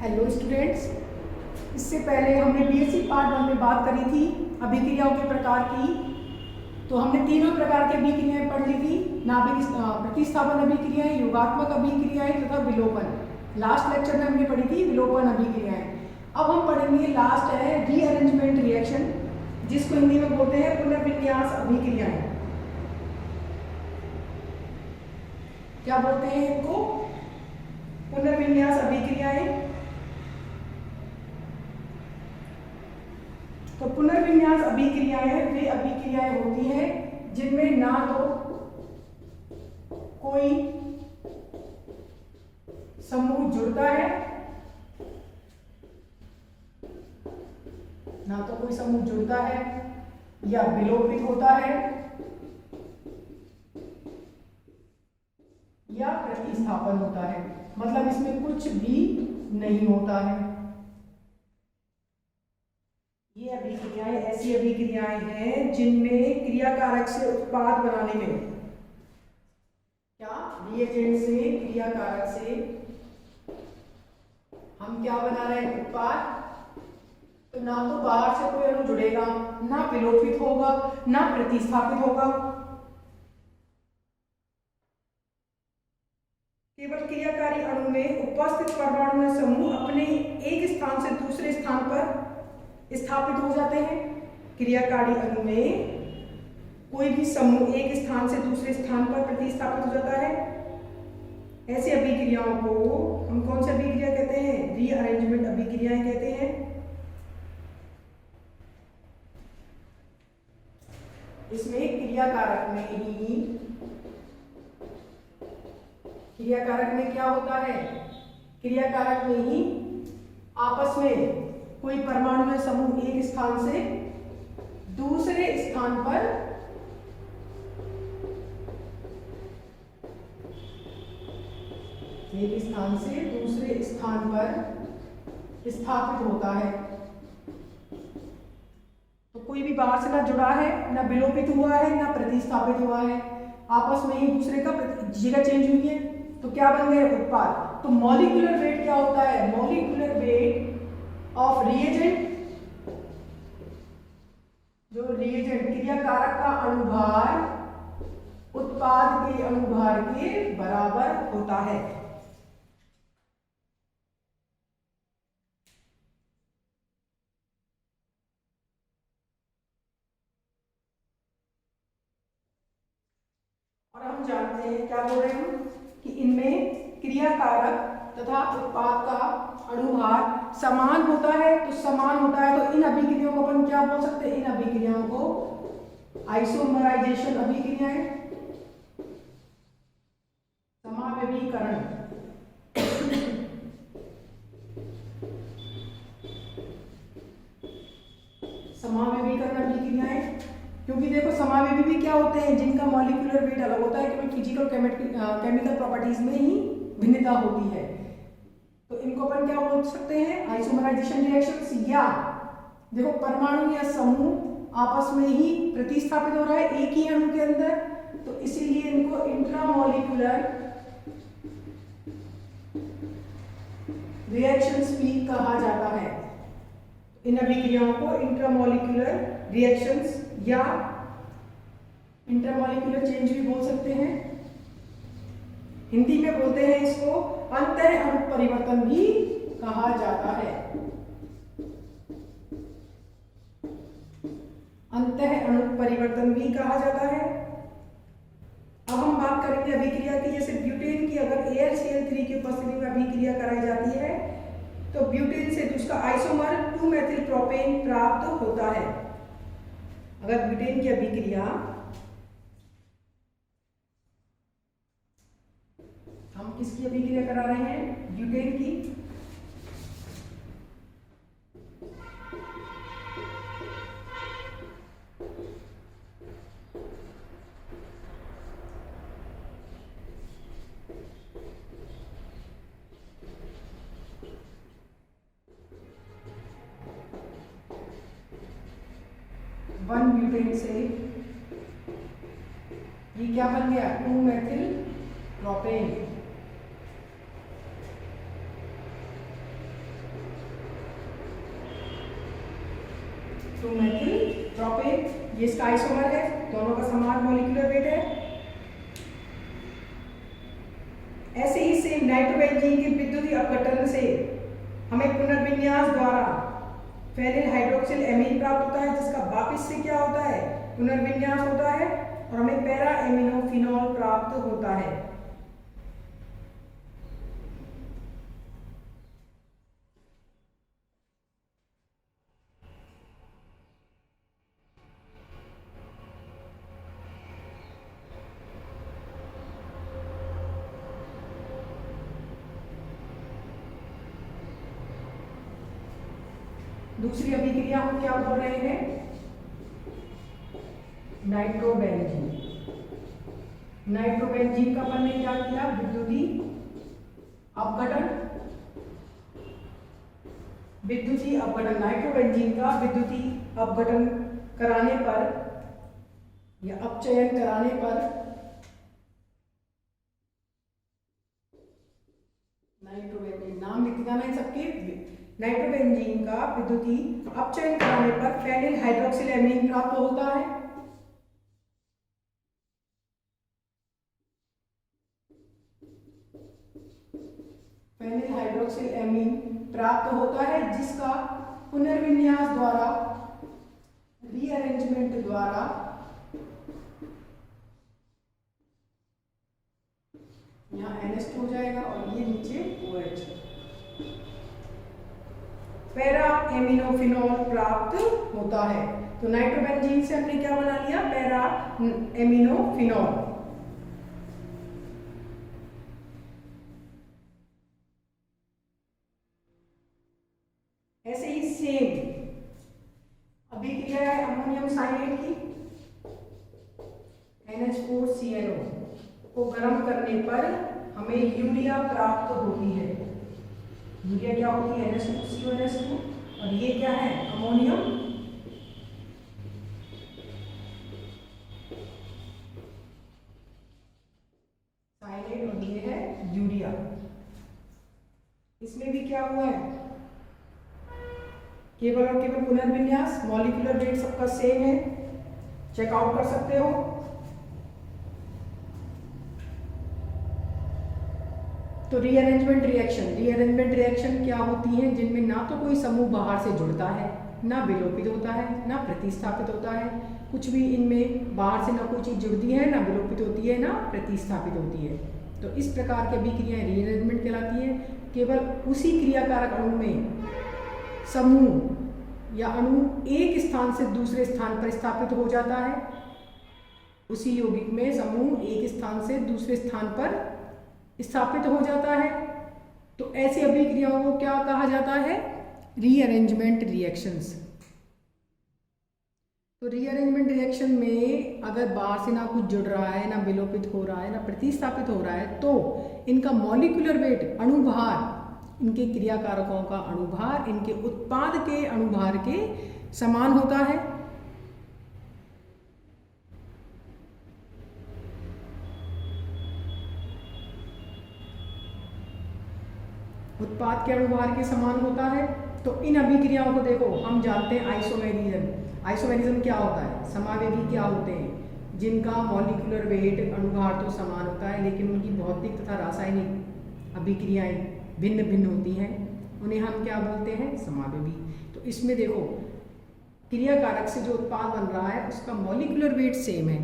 Hello students, इससे पहले हमने बीएससी पार्ट 1 में बात करी थी अभिक्रियाओं के प्रकार की। तो हमने तीनों प्रकार की अभिक्रियाएं पढ़ ली थी, नाभिक प्रतिस्थापन अभिक्रियाएं, योगात्मक अभिक्रियाएं तथा विलोपन। लास्ट लेक्चर में हमने पढ़ी थी विलोपन अभिक्रियाएं। अब हम पढ़ेंगे, लास्ट है रीअरेंजमेंट रिएक्शन, जिसको हिंदी में बोलते हैं पुनर्विन्यास अभिक्रियाएं। क्या बोलते हैं इनको? पुनर्विन्यास अभिक्रियाएं। तो पुनर्विन्यास अभिक्रियाएं वे अभिक्रियाएं होती हैं जिनमें ना तो कोई समूह जुड़ता है, ना तो कोई समूह जुड़ता है या विलोपित होता है या प्रतिस्थापन होता है। मतलब इसमें कुछ भी नहीं होता है। ये अभिक्रियाएं ऐसी अभिक्रियाएं हैं जिनमें क्रियाकारक से उत्पाद बनाने में, क्या रिएजेंट से, क्रियाकारक से हम क्या बना रहे हैं? उत्पाद। तो ना तो बाहर से कोई अणु जुड़ेगा, ना विलोपित होगा, ना प्रतिस्थापित होगा। केवल क्रियाकारी अणु में उपस्थित परमाणु समूह अपने एक स्थान से दूसरे स्थान पर स्थापित हो जाते हैं। क्रियाकारी अणु में कोई भी समूह एक स्थान से दूसरे स्थान पर प्रतिस्थापित हो जाता है। ऐसी अभिक्रियाओं को हम कौन सी अभिक्रिया कहते हैं? रीअरेंजमेंट अभिक्रियाएं कहते हैं। इसमें क्रियाकारक में क्या होता है? क्रियाकारक में ही आपस में कोई परमाणु में समूह एक स्थान से दूसरे स्थान पर स्थापित होता है। तो कोई भी बाहर से ना जुड़ा है, ना विलोपित हुआ है, ना प्रतिस्थापित हुआ है, आपस में ही दूसरे का जगह चेंज हुई है, तो क्या बन गए? उत्पाद। तो मॉलिक्यूलर वेट क्या होता है? मॉलिक्यूलर वेट ऑफ रिएजेंट, जो रिएजेंट क्रियाकारक का अणुभार उत्पाद के अणुभार के बराबर होता है। और हम जानते हैं, क्या बोल रहे हैं हम, कि इनमें क्रियाकारक तथा उत्पाद का अणुभार समान होता है। तो समान होता है तो इन अभिक्रियाओं को अपन क्या बोल सकते हैं? इन अभिक्रियाओं को आइसोमराइजेशन अभिक्रियाएं, समावयवीकरण। समावयवीकरण अभिक्रियाएं, क्योंकि देखो समावयवी भी क्या होते हैं? जिनका मॉलिक्यूलर वेट अलग होता है, केवल फिजिकल केमिकल प्रॉपर्टीज में ही भिन्नता होती है। तो इनको अपन क्या बोल सकते हैं? Isomerization reactions. या देखो परमाणु या समूह आपस में ही प्रतिस्थापित हो रहा है एक ही अणु के अंदर, तो इसीलिए इनको इंट्रामॉलिक्यूलर रिएक्शंस भी कहा जाता है। इन अभिक्रियाओं को इंट्रामॉलिक्यूलर रिएक्शंस या इंटरमॉलिक्यूलर चेंज भी बोल सकते हैं। हिंदी में बोलते हैं इसको अंतः अणु परिवर्तन भी कहा जाता है। अंतः अणु परिवर्तन भी कहा जाता है। अब हम बात करेंगे अभिक्रिया की। जैसे ब्यूटेन की अगर AlCl3 की उपस्थिति में अभिक्रिया कराई जाती है तो ब्यूटेन से उसका आइसोमर 2-मेथिल प्रोपेन प्राप्त होता है। अगर ब्यूटेन की अभिक्रिया हम किसकी अभिक्रिया करा रहे हैं? ब्यूटेन की। वन ब्यूटेन से ये क्या बन गया? 2-मेथिल प्रोपेन। ये इसका आइसोमर है, दोनों का समान मॉलिक्यूलर वेट है। ऐसे ही सेम नाइट्रोबेंजीन के विद्युतीय अपघटन से हमें पुनर्विन्यास द्वारा फेनिल हाइड्रोक्सिल एमीन प्राप्त होता है, जिसका वापिस से क्या होता है, पुनर्विन्यास होता है और हमें पैरा एमिनोफिनॉल प्राप्त होता है। दूसरी अभिक्रिया हम क्या बोल रहे हैं, नाइट्रोबेंजीन। नाइट्रोबेंजीन का अपन ने क्या किया, विद्युतीय अपघटन। विद्युतीय अपघटन, नाइट्रोबेंजीन का विद्युतीय अपघटन कराने पर या अपचयन कराने पर नाइट्रोबेंजीन, नाम लिख देना है सबके। नाइट्रोबेंजीन का विद्युतीय अपचयन कराने पर फेनिल हाइड्रोक्सिल एमीन प्राप्त होता है। फेनिल हाइड्रोक्सिल एमीन प्राप्त होता है, जिसका पुनर्विन्यास द्वारा, रीअरेंजमेंट द्वारा यहाँ NH2 हो जाएगा और ये नीचे OH, पैरा एमिनोफिनॉल प्राप्त होता है। तो नाइट्रोबेंजीन से हमने क्या बना लिया, पैरा एमिनोफिनॉल। ऐसे ही सेम अभिक्रिया है अमोनियम साइनेट की। NH4CnO को गर्म करने पर हमें यूरिया प्राप्त होती है। यूरिया क्या होती है, NH2CONS2, और ये क्या है, अमोनियम साइनेट, और ये है यूरिया। इसमें भी क्या हुआ है, केवल और केवल पुनर्विन्यास, मॉलिक्यूलर वेट सबका सेम है, चेकआउट कर सकते हो। तो रीअरेंजमेंट रिएक्शन क्या होती हैं, जिनमें ना तो कोई समूह बाहर से जुड़ता है, ना विलोपित होता है, ना प्रतिस्थापित होता है। कुछ भी इनमें बाहर से ना कोई चीज़ जुड़ती है, ना विलोपित होती है, ना प्रतिस्थापित होती है। तो इस प्रकार की अभिक्रियाएं रीअरेंजमेंट कहलाती हैं। केवल उसी क्रियाकारक अणु में समूह या अणु एक स्थान से दूसरे स्थान पर स्थापित हो जाता है। उसी यौगिक में समूह एक स्थान से दूसरे स्थान पर स्थापित हो जाता है। तो ऐसी अभिक्रियाओं को क्या कहा जाता है, रीअरेंजमेंट रिएक्शंस। तो रीअरेंजमेंट रिएक्शन में अगर बाहर से ना कुछ जुड़ रहा है, ना विलोपित हो रहा है, ना प्रतिस्थापित हो रहा है, तो इनका मॉलिक्यूलर वेट, अणुभार, इनके क्रियाकारकों का अणुभार इनके उत्पाद के अणुभार के समान होता है। उत्पाद के अणुभार के समान होता है। तो इन अभिक्रियाओं को देखो, हम जानते हैं आइसोमेरिज्म। आइसोमेरिज्म क्या होता है, समावेदी क्या होते हैं, जिनका मॉलिक्यूलर वेट, अणुभार तो समान होता है, लेकिन उनकी भौतिक तथा रासायनिक अभिक्रियाएं भिन्न भिन्न होती हैं, उन्हें हम क्या बोलते हैं, समावेदी। तो इसमें देखो, क्रियाकारक से जो उत्पाद बन रहा है उसका मॉलिक्यूलर वेट सेम है,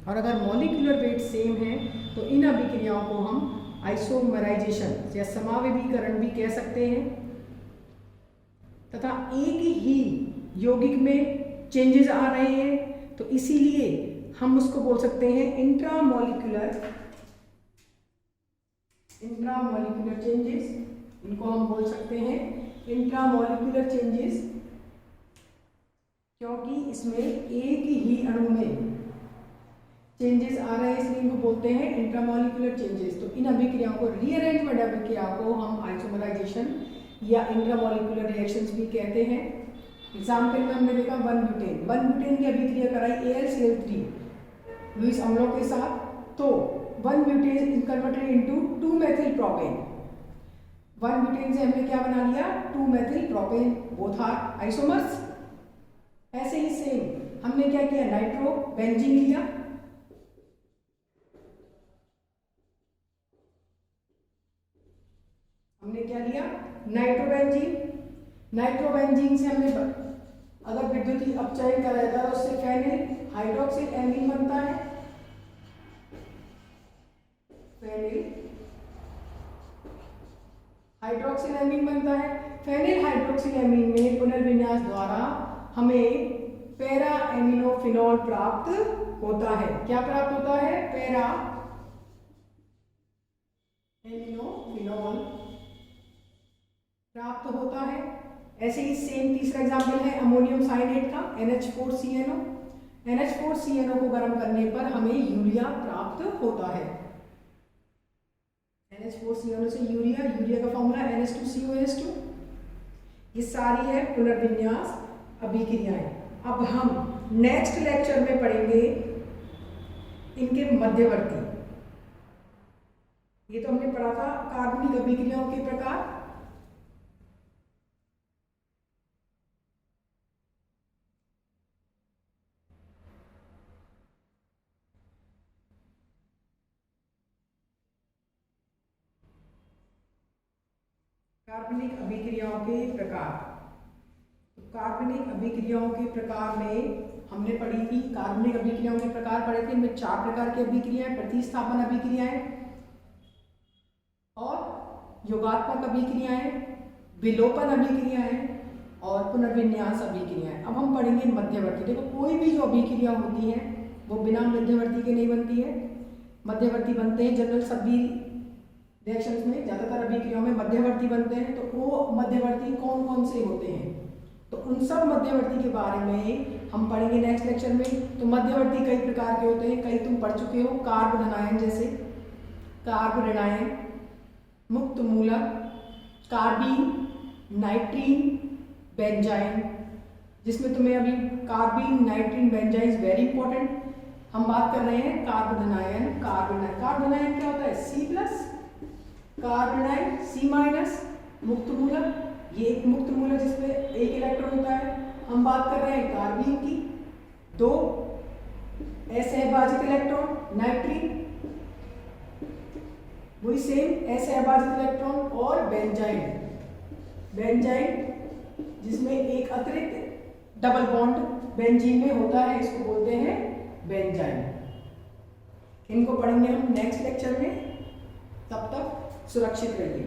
और अगर मॉलिक्यूलर वेट सेम है तो इन अभिक्रियाओं को हम आइसोमराइजेशन या समावेदीकरण भी कह सकते हैं। तथा एक ही यौगिक में चेंजेस आ रहे हैं, तो इसीलिए हम उसको बोल सकते हैं इंट्रामॉलिक्यूलर चेंजेस। इनको हम बोल सकते हैं इंट्रामॉलिक्यूलर चेंजेस, क्योंकि इसमें एक ही अणु में चेंजेस आ रहे हैं, इसलिए इनको बोलते हैं इंट्रामॉलिक्यूलर चेंजेस। तो इन अभिक्रियाओं को, रीअरेंजमेंट अभिक्रिया को हम आइसोमराइजेशन या इंट्रामॉलिक्यूलर रिएक्शंस भी कहते हैं। एग्जाम्पल में हमने देखा 1 ब्यूटेन की अभिक्रिया कराई AlCl3 लुईस अम्लों के साथ, तो 1 butane is converted into 2 methyl propane. 1 butane से हमने क्या बना लिया, 2 methyl propane, both are isomers. ऐसे ही सेम हमने क्या किया, नाइट्रो बेंजीन लिया, हमने क्या लिया, नाइट्रोबेंजीन। नाइट्रोबेंजीन से हमने अगर विद्युतीय अपचयन करा जाता है तो उससे फेनिल हाइड्रोक्सिल एमीन बनता है, फेनिल हाइड्रोक्सिल एमीन बनता है। फेनिल हाइड्रोक्सिल एमीन में पुनर्विन्यास द्वारा हमें पैरा एमिनोफिनॉल प्राप्त होता है। क्या प्राप्त होता है, पैरा एमिनोफिनॉल प्राप्त होता है। ऐसे ही सेम तीसरा एग्जाम्पल है अमोनियम साइनेट का, NH4CNO। NH4CNO को गर्म करने पर हमें यूरिया प्राप्त होता है। NH4CNO से यूरिया, यूरिया का फॉर्मूला NH2COH2। ये सारी है पुनर्विन्यास अभिक्रियाएं। अब हम नेक्स्ट लेक्चर में पढ़ेंगे इनके मध्यवर्ती। ये तो हमने पढ़ा था कार्बनिक अभिक्रियाओं के प्रकार। कार्बनिक अभिक्रियाओं के प्रकार। तो कार्बनिक अभिक्रियाओं के प्रकार में हमने पढ़ी थी, कार्बनिक अभिक्रियाओं के प्रकार पढ़े थे। इनमें 4 प्रकार की अभिक्रियाएं, प्रतिस्थापन अभिक्रियाएं और योगात्मक अभिक्रियाएं, विलोपन अभिक्रियाएं और पुनर्विन्यास अभिक्रियाएं। अब हम पढ़ेंगे मध्यवर्ती। देखो कोई भी जो अभिक्रिया होती है वो बिना मध्यवर्ती के नहीं बनती है, मध्यवर्ती बनते हैं। जनरल सभी रिएक्शंस में, ज्यादातर अभिक्रियाओं में मध्यवर्ती बनते हैं। तो वो मध्यवर्ती कौन कौन से होते हैं, तो उन सब मध्यवर्ती के बारे में हम पढ़ेंगे नेक्स्ट लेक्चर में। तो मध्यवर्ती कई प्रकार के होते हैं, कई तुम पढ़ चुके हो, कार्ब धनायन जैसे कार्ब ऋणायन, मुक्त मूलक, कार्बीन, नाइट्रीन, बेंजाइन, जिसमें तुम्हें अभी carbene, नाइट्रीन, benzene is very important. हम बात कर रहे हैं कार्ब धनायन, कार्ब धनायन क्या होता है, C+, कार्बोनाइल C-, मुक्त मूलक, ये एक मुक्त मूलक जिसमें एक इलेक्ट्रॉन होता है। हम बात कर रहे हैं कार्बीन की, 2 असहभाजित इलेक्ट्रॉन, नाइट्रीन वही सेम असहभाजित इलेक्ट्रॉन, और बेंजाइन जिसमें एक अतिरिक्त डबल बॉन्ड बेंजीन में होता है, इसको बोलते हैं बेंजाइन। इनको पढ़ेंगे हम नेक्स्ट लेक्चर में। तब तक सुरक्षित रहिए।